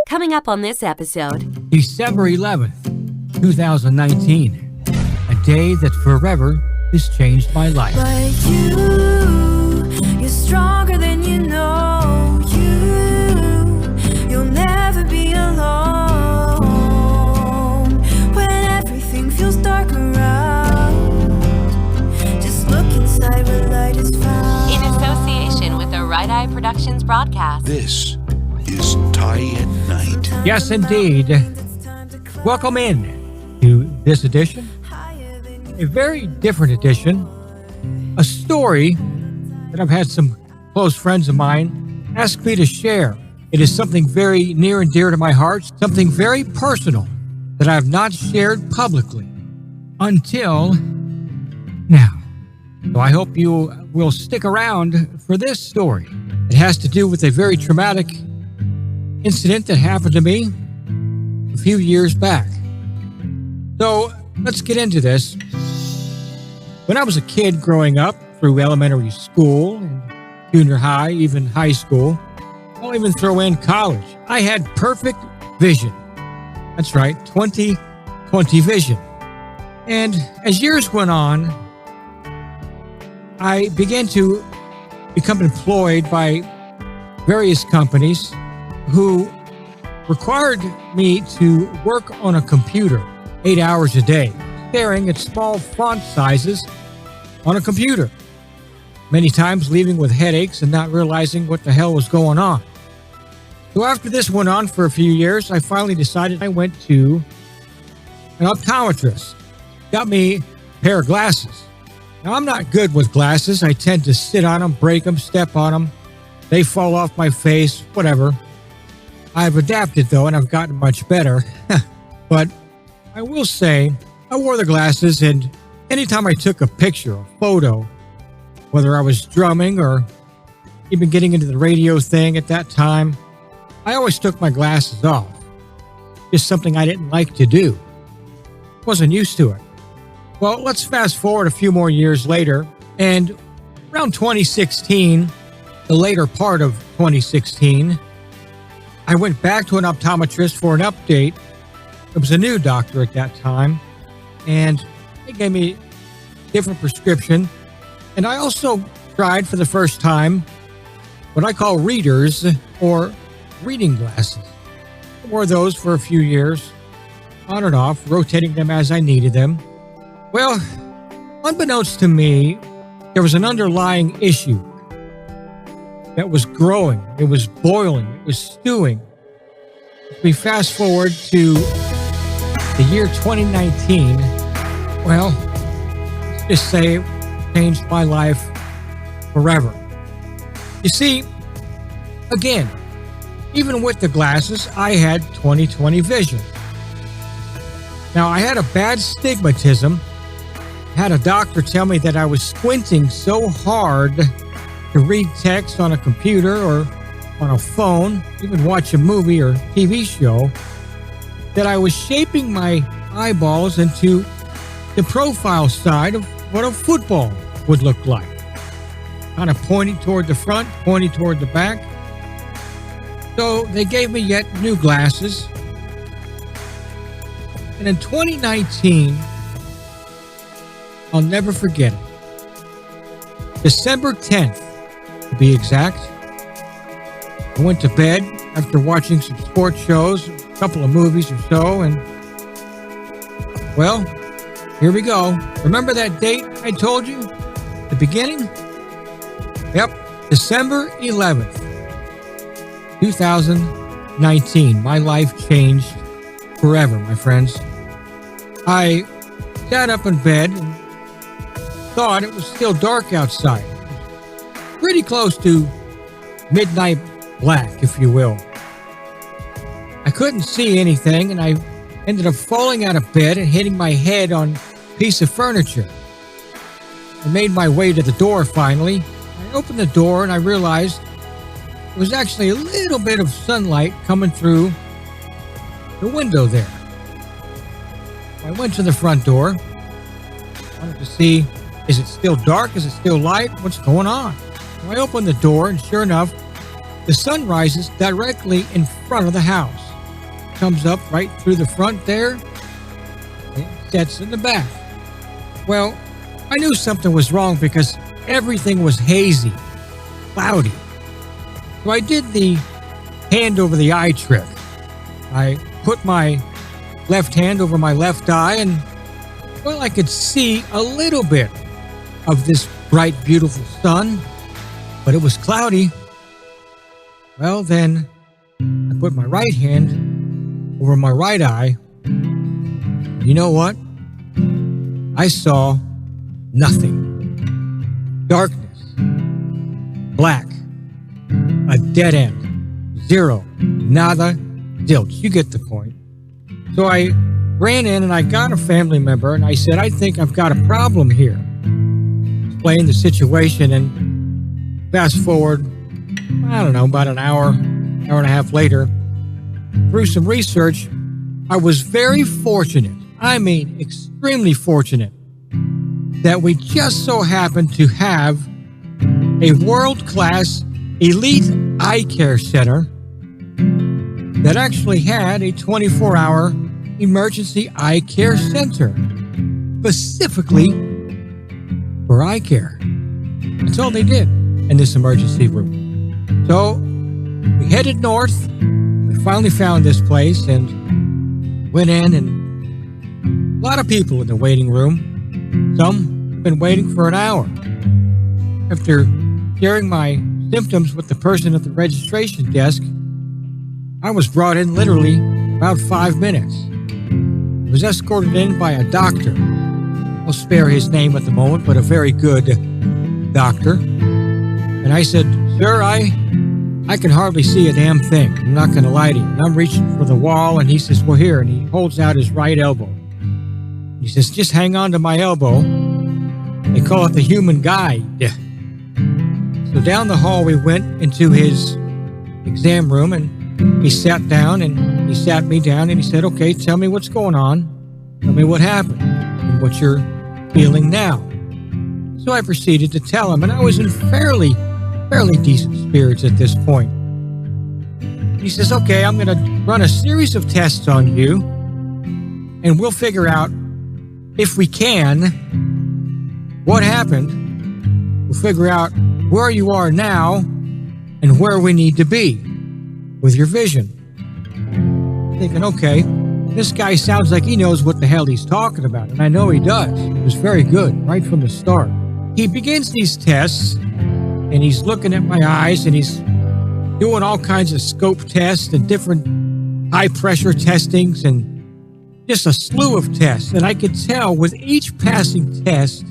Coming up on this episode, December 11th, 2019, a day that forever has changed my life. But you're stronger than you know. You'll never be alone. When everything feels dark around, just look inside where light is found. in association with the Right Eye Productions broadcast. This is Tie at Night. Yes, indeed. Welcome in to this edition, a very different edition, a story that I've had some close friends of mine ask me to share. It is something very near and dear to my heart, something very personal that I have not shared publicly until now. So I hope you will stick around for this story. It has to do with a very traumatic incident that happened to me a few years back. So let's get into this. When I was a kid growing up through elementary school and junior high, even high school, I'll even throw in college, I had perfect vision. That's right, 20/20 vision. And as years went on, I began to become employed by various companies who required me to work on a computer 8 hours a day, staring at small font sizes on a computer, many times leaving with headaches and not realizing what the hell was going on. So after this went on for a few years, I finally decided I went to an optometrist, got me a pair of glasses. Now, I'm not good with glasses. I tend to sit on them, break them, step on them. They fall off my face, whatever. I've adapted, though, and I've gotten much better. But I will say, I wore the glasses, and anytime I took a picture, a photo, whether I was drumming or even getting into the radio thing at that time, I always took my glasses off. Just something I didn't like to do. Wasn't used to it. Well, let's fast forward a few more years later, and around 2016, the later part of 2016, I went back to an optometrist for an update. It was a new doctor at that time, and they gave me a different prescription. And I also tried for the first time what I call readers or reading glasses. I wore those for a few years, on and off, rotating them as I needed them. Well, unbeknownst to me, there was an underlying issue that was growing. It was boiling. It was stewing. As we fast forward to the year 2019, well, let's just say it changed my life forever. You see, again, even with the glasses, I had 20/20 vision. Now, I had a bad stigmatism. Had a doctor tell me that I was squinting so hard to read text on a computer or on a phone, even watch a movie or TV show, that I was shaping my eyeballs into the profile side of what a football would look like. Kind of pointing toward the front, pointing toward the back. So they gave me yet new glasses. And in 2019, I'll never forget it. December 10th, to be exact. I went to bed after watching some sports shows, a couple of movies or so, and, well, here we go. Remember that date I told you at the beginning? Yep, December 11th, 2019. My life changed forever, my friends. I sat up in bed and thought it was still dark outside. Pretty close to midnight black, if you will. I couldn't see anything, and I ended up falling out of bed and hitting my head on a piece of furniture. I made my way to the door finally. I opened the door and I realized there was actually a little bit of sunlight coming through the window there. I went to the front door. Wanted to see, is it still dark? Is it still light? What's going on? So I opened the door, and sure enough, the sun rises directly in front of the house. comes up right through the front there and sets in the back. Well, I knew something was wrong because everything was hazy, cloudy. So I did the hand over the eye trick. I put my left hand over my left eye and, well, I could see a little bit of this bright, beautiful sun, but it was cloudy. Well, then I put my right hand over my right eye. You know what? I saw nothing. Darkness. Black. A dead end. Zero. Nada. Zilch. You get the point. So I ran in and I got a family member and I said, I think I've got a problem here. Explained the situation, and fast forward, I don't know, about an hour and a half later, through some research, I was very fortunate, I mean extremely fortunate, that we just so happened to have a world-class elite eye care center that actually had a 24-hour emergency eye care center, specifically for eye care. That's all they did in this emergency room. So we headed north. We finally found this place and went in, and a lot of people in the waiting room. Some have been waiting for an hour. After sharing my symptoms with the person at the registration desk, I was brought in literally about 5 minutes. I was escorted in by a doctor. I'll spare his name at the moment, but a very good doctor. And I said, sir, I can hardly see a damn thing. I'm not going to lie to you. And I'm reaching for the wall, and he says, well, here. And he holds out his right elbow. He says, just hang on to my elbow. They call it the human guide. So down the hall we went into his exam room, and he sat down, and he sat me down, and he said, okay, tell me what's going on. Tell me what happened and what you're feeling now. So I proceeded to tell him, and I was in fairly decent spirits at this point. He says, okay, I'm going to run a series of tests on you, and we'll figure out, if we can, what happened. We'll figure out where you are now and where we need to be with your vision. Thinking, okay, this guy sounds like he knows what the hell he's talking about, and I know he does. It was very good right from the start. He begins these tests, and he's looking at my eyes, and he's doing all kinds of scope tests and different high-pressure testings and just a slew of tests. And I could tell with each passing test,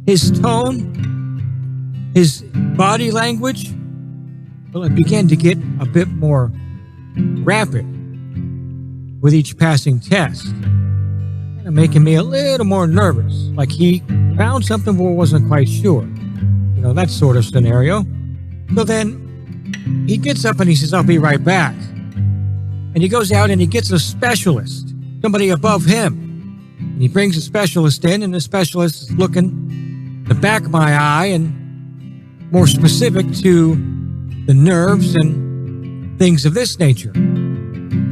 his tone, his body language, well, it began to get a bit more rapid with each passing test, kind of making me a little more nervous, like he found something but wasn't quite sure. You know, that sort of scenario. So then he gets up and he says, I'll be right back. And he goes out and he gets a specialist, somebody above him. And he brings a specialist in, and the specialist is looking at the back of my eye and more specific to the nerves and things of this nature.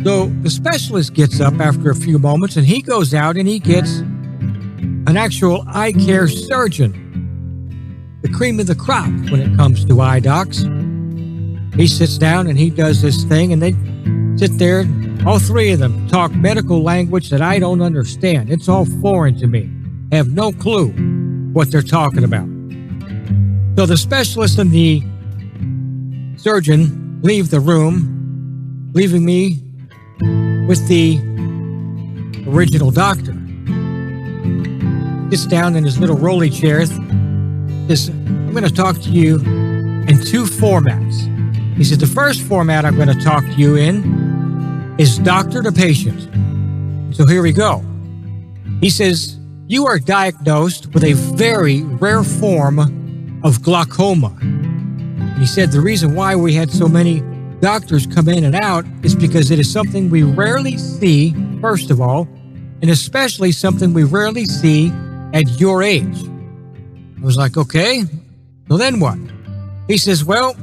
So the specialist gets up after a few moments, and he goes out and he gets an actual eye care surgeon, the cream of the crop when it comes to eye docs. He sits down and he does this thing, and they sit there, all three of them talk medical language that I don't understand. It's all foreign to me. I have no clue what they're talking about. So the specialist and the surgeon leave the room, leaving me with the original doctor. Sits down in his little rolly chair. Says, I'm going to talk to you in two formats. He said, the first format I'm going to talk to you in is doctor to patient. So here we go. He says, you are diagnosed with a very rare form of glaucoma. And he said the reason why we had so many doctors come in and out is because it is something we rarely see, first of all, and especially something we rarely see at your age. I was like, okay, so then what? He says, well,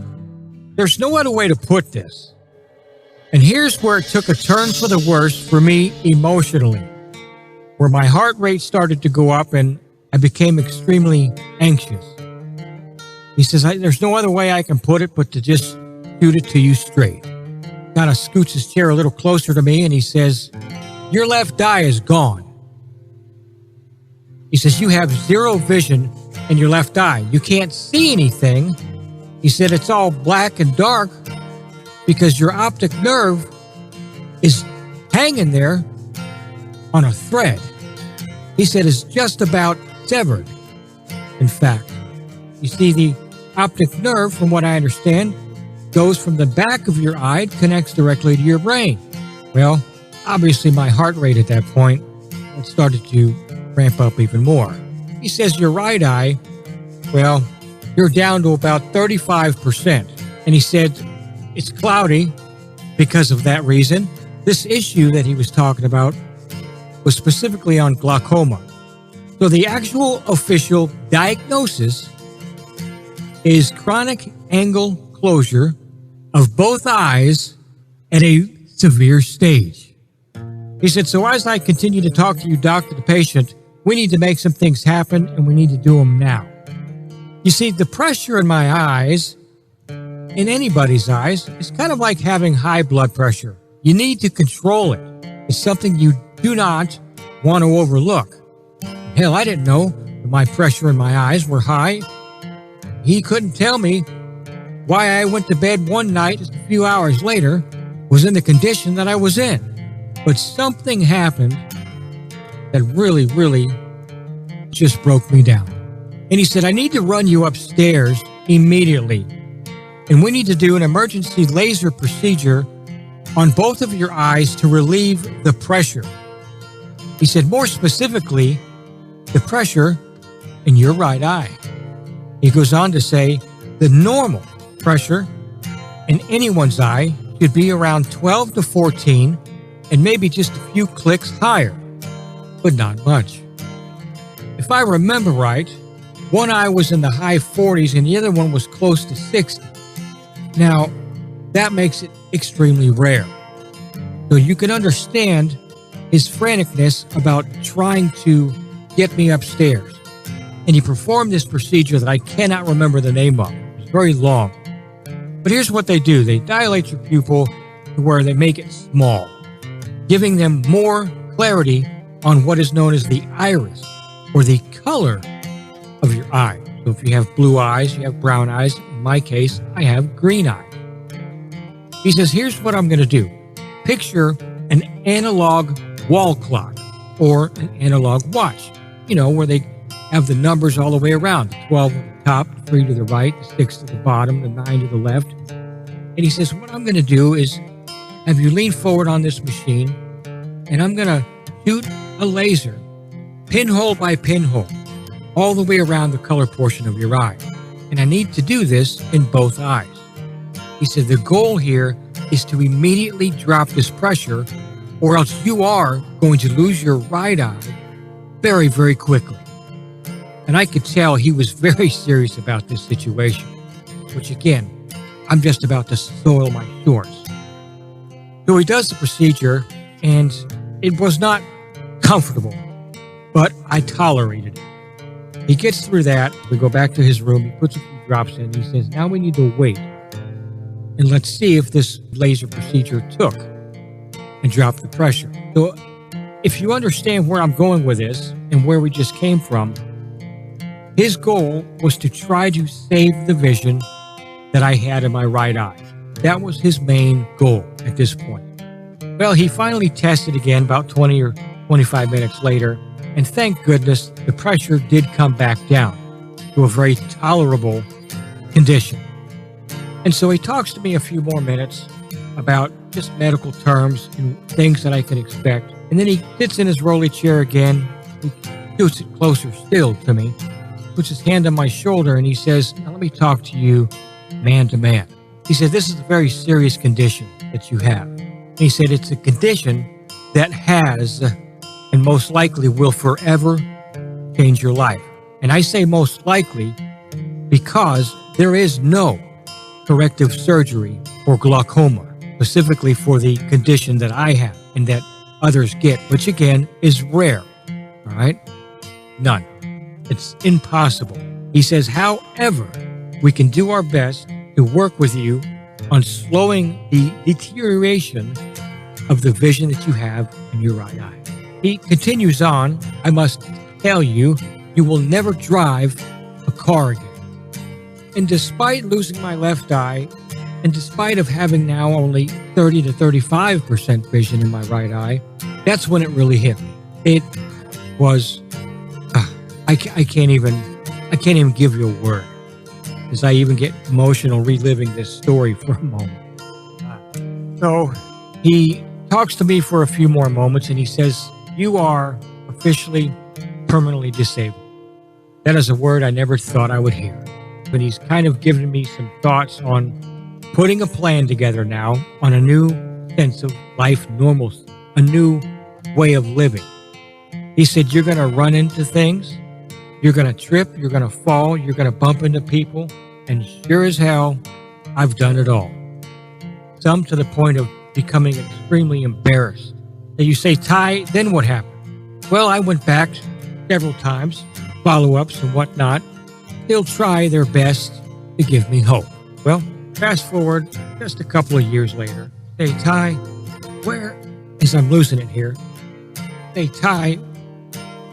there's no other way to put this. And here's where it took a turn for the worse for me emotionally, where my heart rate started to go up and I became extremely anxious. He says, there's no other way I can put it but to just shoot it to you straight. Kind of scoots his chair a little closer to me and he says, your left eye is gone. He says, you have zero vision in your left eye. You can't see anything. He said, it's all black and dark because your optic nerve is hanging there on a thread. He said, it's just about severed. In fact, you see, the optic nerve, from what I understand, goes from the back of your eye, connects directly to your brain. Well, obviously my heart rate at that point had started to ramp up even more. He says your right eye, well, you're down to about 35%. And he said it's cloudy because of that reason. This issue that he was talking about was specifically on glaucoma. So the actual official diagnosis is chronic angle closure of both eyes at a severe stage. He said, so as I continue to talk to you, doctor, the patient, we need to make some things happen and we need to do them now. You see, the pressure in my eyes, in anybody's eyes, is kind of like having high blood pressure. You need to control it. It's something you do not want to overlook. Hell, I didn't know that my pressure in my eyes were high. He couldn't tell me why I went to bed one night just a few hours later was in the condition that I was in. But something happened that really, really just broke me down. And he said, I need to run you upstairs immediately. And we need to do an emergency laser procedure on both of your eyes to relieve the pressure. He said, more specifically, the pressure in your right eye. He goes on to say, the normal pressure in anyone's eye should be around 12 to 14 and maybe just a few clicks higher, but not much. If I remember right, one eye was in the high 40s and the other one was close to 60. Now, that makes it extremely rare. So you can understand his franticness about trying to get me upstairs. And he performed this procedure that I cannot remember the name of. It's very long. But here's what they do. They dilate your pupil to where they make it small, giving them more clarity on what is known as the iris, or the color of your eye. So if you have blue eyes, you have brown eyes. In my case, I have green eyes. He says, here's what I'm going to do. Picture an analog wall clock or an analog watch, where they have the numbers all the way around, 12 at the top, 3 to the right, 6 to the bottom, the 9 to the left. And he says, what I'm going to do is have you lean forward on this machine, and I'm going to shoot a laser, pinhole by pinhole, all the way around the color portion of your eye. And I need to do this in both eyes. He said, the goal here is to immediately drop this pressure, or else you are going to lose your right eye very, very quickly. And I could tell he was very serious about this situation, which again, I'm just about to soil my shorts. So he does the procedure, and it was not comfortable, but I tolerated it. He gets through that. We go back to his room. He puts a few drops in. He says, now we need to wait, and let's see if this laser procedure took and dropped the pressure. So if you understand where I'm going with this and where we just came from, his goal was to try to save the vision that I had in my right eye. That was his main goal at this point. Well, he finally tested again about 20 or 25 minutes later, and thank goodness the pressure did come back down to a very tolerable condition. And so he talks to me a few more minutes about just medical terms and things that I can expect. And then he sits in his rolly chair again. He shoots it closer still to me, puts his hand on my shoulder, and he says, now let me talk to you man to man. He said, this is a very serious condition that you have. And he said, it's a condition that has and most likely will forever change your life. And I say most likely because there is no corrective surgery for glaucoma, specifically for the condition that I have and that others get, which again is rare. All right? None. It's impossible. He says, however, we can do our best to work with you on slowing the deterioration of the vision that you have in your right eye. He continues on, I must tell you, you will never drive a car again. And despite losing my left eye, and despite of having now only 30 to 35% vision in my right eye, that's when it really hit me. It was, I can't even give you a word, as I even get emotional reliving this story for a moment. So he talks to me for a few more moments and he says, you are officially permanently disabled. That is a word I never thought I would hear. But he's kind of given me some thoughts on putting a plan together now on a new sense of life normalcy, a new way of living. He said, you're going to run into things, you're going to trip, you're going to fall, you're going to bump into people, and sure as hell, I've done it all. Some to the point of becoming extremely embarrassed. And you say, Ty, then what happened? Well, I went back several times, follow-ups and whatnot. They'll try their best to give me hope. Well, fast forward just a couple of years later. Hey, Ty, as I'm losing it here. Hey, Ty,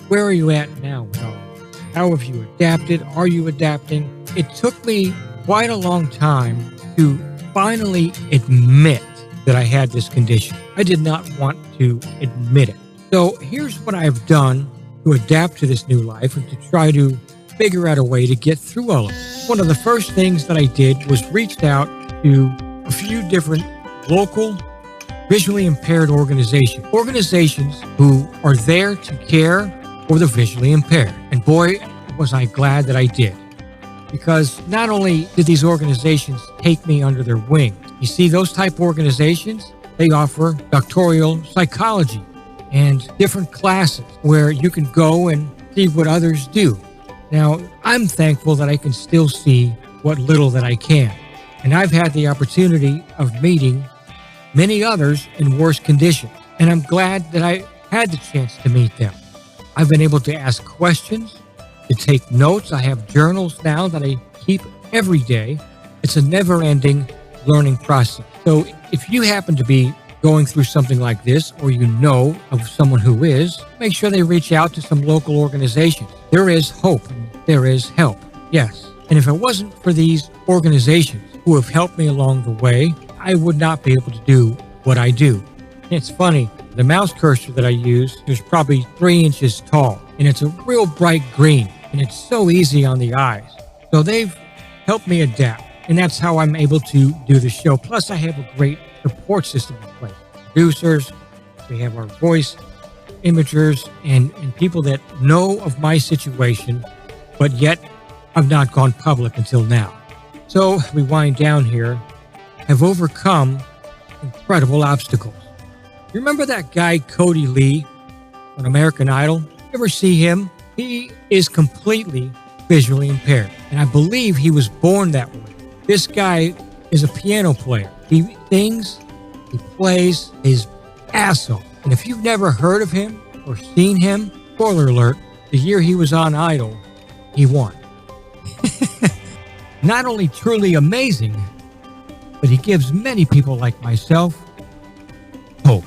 where are you at now with all this? How have you adapted? Are you adapting? It took me quite a long time to finally admit that I had this condition. I did not want to admit it. So here's what I've done to adapt to this new life and to try to figure out a way to get through all of it. One of the first things that I did was reached out to a few different local visually impaired organizations who are there to care for the visually impaired. And boy, was I glad that I did. Because not only did these organizations take me under their wing, you see, those type of organizations, they offer doctoral psychology and different classes where you can go and see what others do. Now, I'm thankful that I can still see what little that I can. And I've had the opportunity of meeting many others in worse conditions. And I'm glad that I had the chance to meet them. I've been able to ask questions, to take notes. I have journals now that I keep every day. It's a never-ending learning process. So if you happen to be going through something like this, or you know of someone who is, make sure they reach out to some local organizations. There is hope and there is help. Yes. And if it wasn't for these organizations who have helped me along the way, I would not be able to do what I do. It's funny, the mouse cursor that I use is probably 3 inches tall, and it's a real bright green, and it's so easy on the eyes. So they've helped me adapt, and that's how I'm able to do the show. Plus, I have a great support system in place. Producers, we have our voice imagers, and people that know of my situation, but yet I've not gone public until now. So we wind down here, have overcome incredible obstacles. You remember that guy, Cody Lee, on American Idol? You ever see him? He is completely visually impaired, and I believe he was born that way. This guy is a piano player. He sings, he plays his ass off. And if you've never heard of him or seen him, spoiler alert, the year he was on Idol, he won. Not only truly amazing, but he gives many people like myself hope.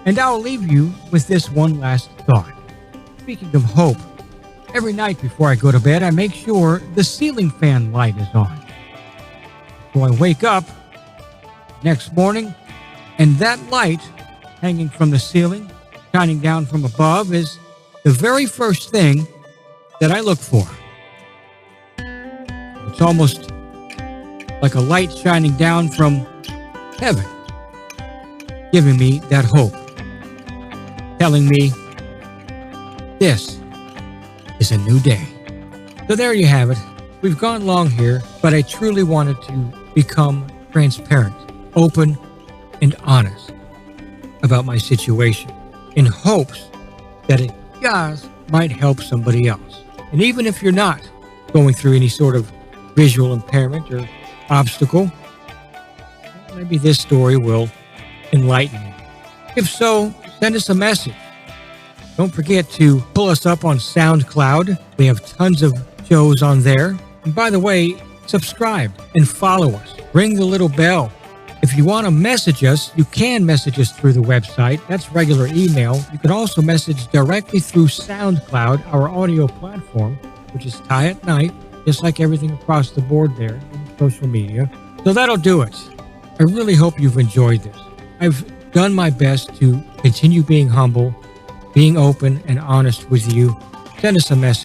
And I'll leave you with this one last thought. Speaking of hope, every night before I go to bed, I make sure the ceiling fan light is on. So I wake up next morning, and that light hanging from the ceiling, shining down from above, is the very first thing that I look for. It's almost like a light shining down from heaven, giving me that hope, telling me this is a new day. So there you have it. We've gone long here, but I truly wanted to become transparent, open, and honest about my situation in hopes that it just might help somebody else. And even if you're not going through any sort of visual impairment or obstacle, maybe this story will enlightening? If so, send us a message. Don't forget to pull us up on SoundCloud. We have tons of shows on there. And by the way, subscribe and follow us. Ring the little bell. If you want to message us, you can message us through the website. That's regular email. You can also message directly through SoundCloud, our audio platform, which is Tie at Night, just like everything across the board there in social media. So that'll do it. I really hope you've enjoyed this. I've done my best to continue being humble, being open and honest with you. Send us a message.